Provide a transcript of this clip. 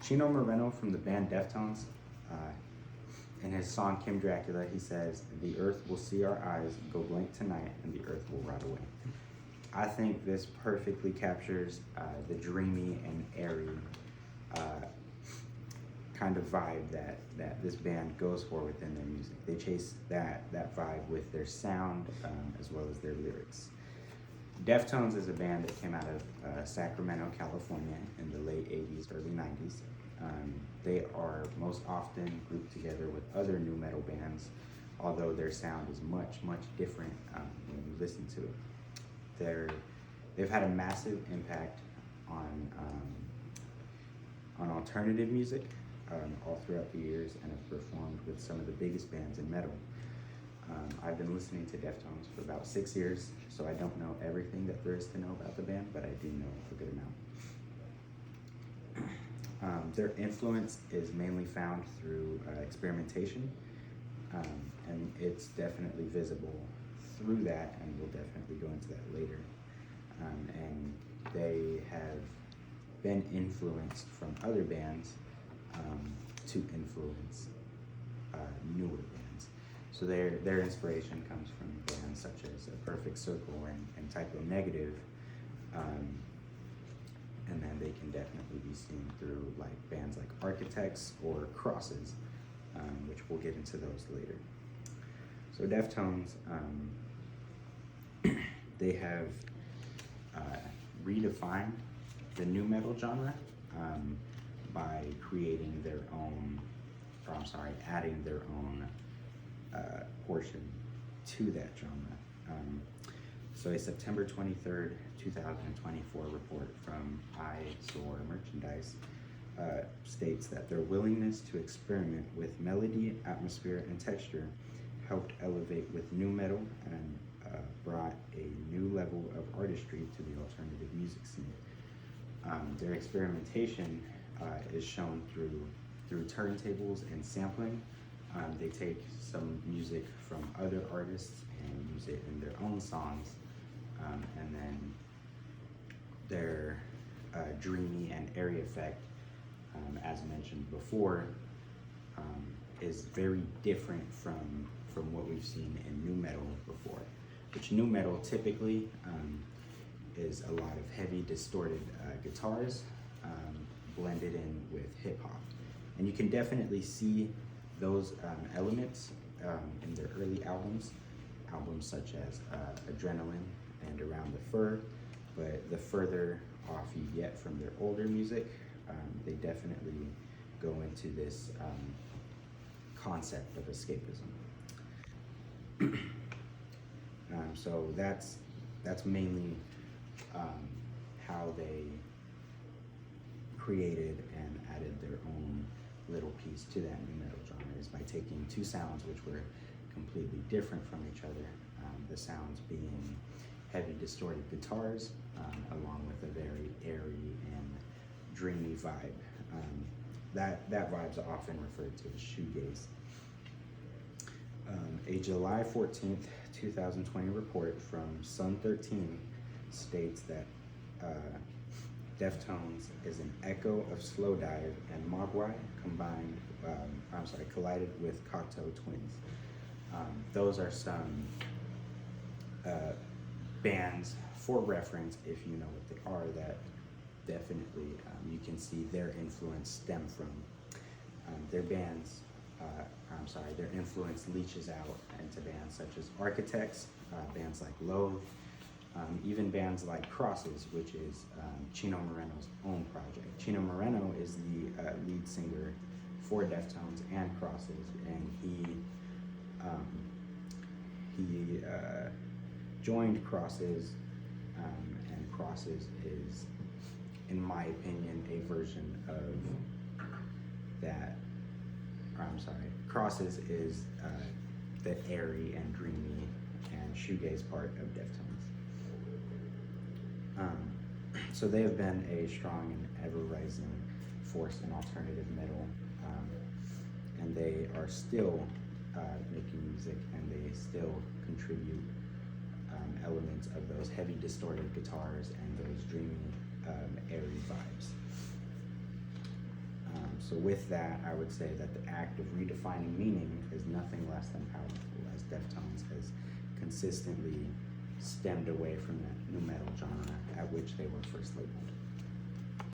Chino Moreno from the band Deftones, uh, in his song Kim Dracula, he says, "The earth will see our eyes go blank tonight, and the earth will rot away." I think this perfectly captures the dreamy and airy uh, kind of vibe that this band goes for within their music. They chase that vibe with their sound as well as their lyrics. Deftones is a band that came out of Sacramento, California in the late 80s, early 90s. They are most often grouped together with other nu metal bands, although their sound is much, much different when you listen to it. They've had a massive impact on alternative music all throughout the years and have performed with some of the biggest bands in metal. I've been listening to Deftones for about 6 years, so I don't know everything that there is to know about the band, but I do know a good amount. Their influence is mainly found through experimentation, and it's definitely visible through that, and we'll definitely go into that later. And they have been influenced from other bands to influence newer bands. So their inspiration comes from bands such as Perfect Circle and Typo Negative, and then they can definitely be seen through like bands like Architects or Crosses, which we'll get into those later. So Deftones, they have redefined the nu metal genre by creating their own, adding their own portion to that genre. So a September 23rd, 2024 report from iSoar Merchandise states that their willingness to experiment with melody, atmosphere, and texture helped elevate with nu metal and brought a new level of artistry to the alternative music scene. Their experimentation is shown through turntables and sampling. They take some music from other artists and use it in their own songs, and then their dreamy and airy effect, as mentioned before, is very different from what we've seen in nu metal before, which nu metal typically is a lot of heavy distorted guitars blended in with hip hop. And you can definitely see those elements in their early albums such as Adrenaline and Around the Fur, but the further off you get from their older music, they definitely go into this concept of escapism. So that's mainly how they created and added their own little piece to that nu metal genre, is by taking two sounds which were completely different from each other. The sounds being heavy distorted guitars along with a very airy and dreamy vibe. That vibe's often referred to as shoegaze. A July 14th, 2020 report from Sun 13 states that Deftones is an echo of Slowdive and Mogwai collided with Cocteau Twins. Those are some bands for reference, if you know what they are, that definitely you can see their influence stem from. Their influence leaches out into bands such as Architects, bands like Loathe, even bands like Crosses, which is Chino Moreno's own project. Chino Moreno is the lead singer for Deftones and Crosses, and he joined Crosses, and Crosses is, in my opinion, a version of that. Crosses is the airy and dreamy and shoegaze part of Deftones. So they have been a strong and ever-rising force in alternative metal, and they are still making music, and they still contribute elements of those heavy distorted guitars and those dreamy, airy vibes. So with that, I would say that the act of redefining meaning is nothing less than powerful, as Deftones has consistently stemmed away from that nu metal genre at which they were first labeled.